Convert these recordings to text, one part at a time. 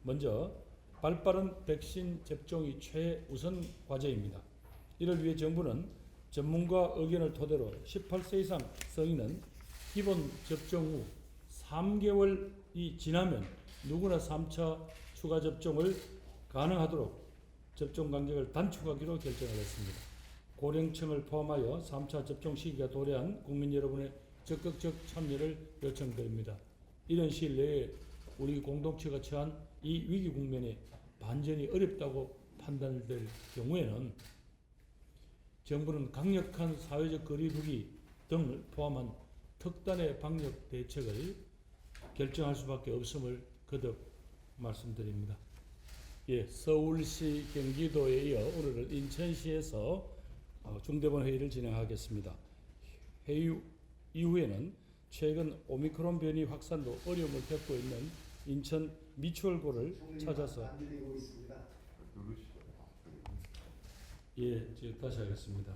먼저 발빠른 백신 접종이 최우선 과제입니다. 이를 위해 정부는 전문가 의견을 토대로 18세 이상 성인은 기본 접종 후 3개월이 지나면 누구나 3차 추가 접종을 가능하도록 접종 간격을 단축하기로 결정을 했습니다. 고령층을 포함하여 3차 접종 시기가 도래한 국민 여러분의 적극적 참여를 요청드립니다. 이런 시일 내에 우리 공동체가 처한 이 위기 국면에 반전이 어렵다고 판단될 경우에는 정부는 강력한 사회적 거리두기 등을 포함한 특단의 방역 대책을 결정할 수밖에 없음을 거듭 말씀드립니다. 서울시, 경기도에 이어 오늘은 인천시에서 중대본 회의를 진행하겠습니다. 회의 이후에는 최근 오미크론 변이 확산도 어려움을 겪고 있는 인천 미추홀구를 찾아서 다시 하겠습니다.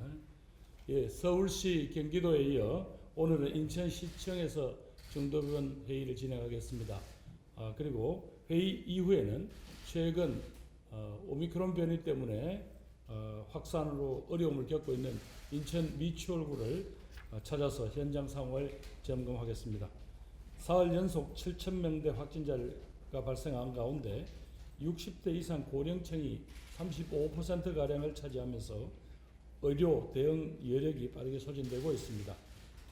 서울시, 경기도에 이어 오늘은 인천시청에서 중대본 회의를 진행하겠습니다. 그리고 회의 이후에는 최근 오미크론 변이 때문에 확산으로 어려움을 겪고 있는 인천 미추홀구를 찾아서 현장 상황을 점검하겠습니다. 사흘 연속 7,000명대 확진자가 발생한 가운데 60대 이상 고령층이 35%가량을 차지하면서 의료 대응 여력이 빠르게 소진되고 있습니다.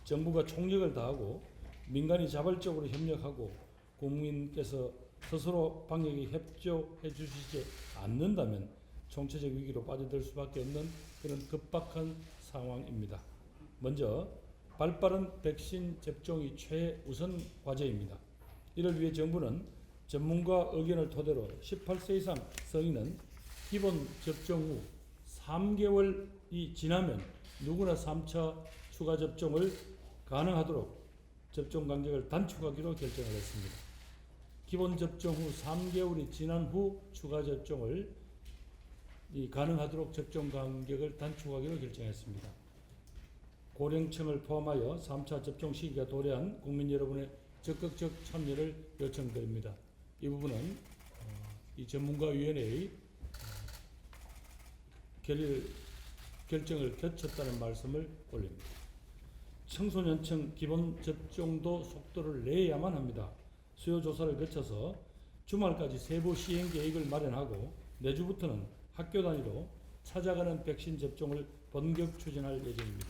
정부가 총력을 다하고 민간이 자발적으로 협력하고 국민께서 스스로 방역에 협조해 주시지 않는다면 총체적 위기로 빠져들 수밖에 없는 그런 급박한 상황입니다. 먼저 발빠른 백신 접종이 최우선 과제입니다. 이를 위해 정부는 전문가 의견을 토대로 18세 이상 성인은 기본 접종 후 3개월이 지나면 누구나 3차 추가 접종을 가능하도록 접종 간격을 단축하기로 결정을 했습니다. 기본 접종 후 3개월이 지난 후 추가 접종을 가능하도록 접종 간격을 단축하기로 결정했습니다. 고령층을 포함하여 3차 접종 시기가 도래한 국민 여러분의 적극적 참여를 요청드립니다. 이 부분은 이 전문가위원회의 결정을 거쳤다는 말씀을 올립니다. 청소년층 기본 접종도 속도를 내야만 합니다. 수요 조사를 거쳐서 주말까지 세부 시행 계획을 마련하고 내주부터는 학교 단위로 찾아가는 백신 접종을 본격 추진할 예정입니다.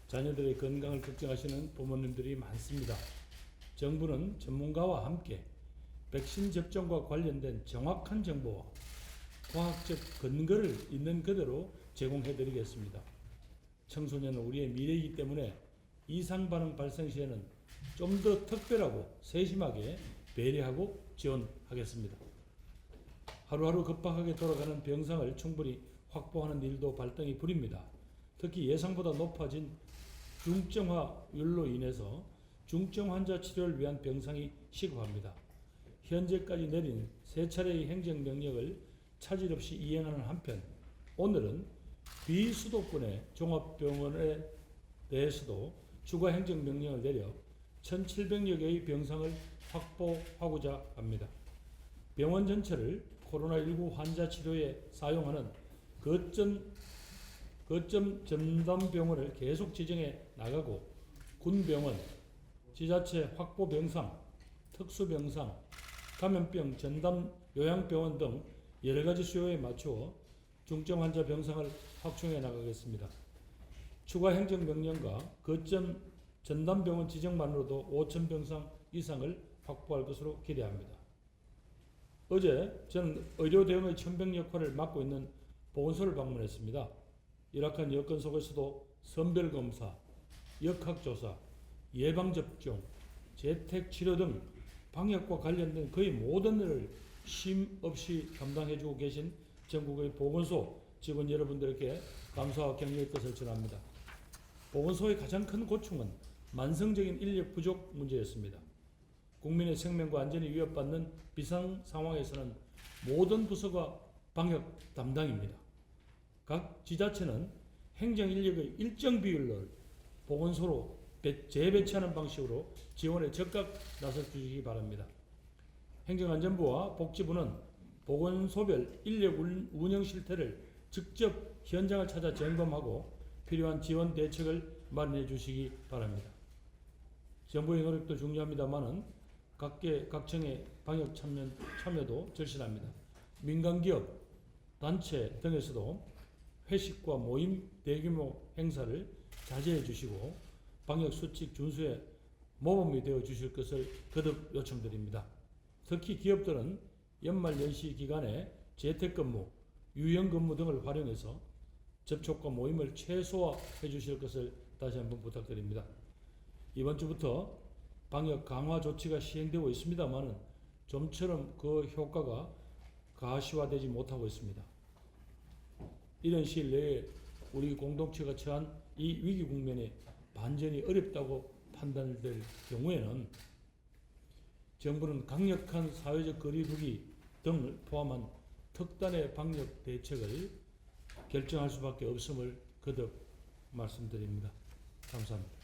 자녀들의 건강을 걱정하시는 부모님들이 많습니다. 정부는 전문가와 함께 백신 접종과 관련된 정확한 정보와 과학적 근거를 있는 그대로 제공해 드리겠습니다. 청소년은 우리의 미래이기 때문에 이상 반응 발생 시에는 좀 더 특별하고 세심하게 배려하고 지원하겠습니다. 하루하루 급박하게 돌아가는 병상을 충분히 확보하는 일도 발등이 불입니다. 특히 예상보다 높아진 중증화율로 인해서 중증 환자 치료를 위한 병상이 시급합니다. 현재까지 내린 3차례의 행정명령을 차질 없이 이행하는 한편 오늘은 비수도권의 종합병원에 대해서도 추가 행정명령을 내려 1,700여 개의 병상을 확보하고자 합니다. 병원 전체를 코로나19 환자 치료에 사용하는 거점 전담병원을 계속 지정해 나가고 군병원, 지자체 확보 병상, 특수병상, 감염병 전담 요양병원 등 여러가지 수요에 맞추어 중증 환자 병상을 확충해 나가겠습니다. 추가 행정명령과 거점 전담병원 지정만으로도 5,000병상 이상을 확보할 것으로 기대합니다. 어제 저는 의료대응의 천병 역할을 맡고 있는 보건소를 방문했습니다. 열악한 여건 속에서도 선별검사, 역학조사, 예방접종, 재택치료 등 방역과 관련된 거의 모든 일을 쉼 없이 감당해주고 계신 전국의 보건소 직원 여러분들께 감사와 격려의 뜻을 전합니다. 보건소의 가장 큰 고충은 만성적인 인력 부족 문제였습니다. 국민의 생명과 안전이 위협받는 비상 상황에서는 모든 부서가 방역 담당입니다. 각 지자체는 행정 인력의 일정 비율을 보건소로 재배치하는 방식으로 지원에 적극 나서 주시기 바랍니다. 행정안전부와 복지부는 보건소별 인력 운영 실태를 직접 현장을 찾아 점검하고 필요한 지원 대책을 마련해 주시기 바랍니다. 정부의 노력도 중요합니다만은 각청의 방역 참여도 절실합니다. 민간기업, 단체 등에서도 회식과 모임, 대규모 행사를 자제해 주시고 방역수칙 준수에 모범이 되어 주실 것을 거듭 요청드립니다. 특히 기업들은 연말연시 기간에 재택근무, 유연근무 등을 활용해서 접촉과 모임을 최소화해 주실 것을 다시 한번 부탁드립니다. 이번 주부터 방역 강화 조치가 시행되고 있습니다만 좀처럼 그 효과가 가시화되지 못하고 있습니다. 이런 시일 내에 우리 공동체가 처한 이 위기 국면에 반전이 어렵다고 판단될 경우에는 정부는 강력한 사회적 거리두기 등을 포함한 특단의 방역 대책을 결정할 수밖에 없음을 거듭 말씀드립니다. 감사합니다.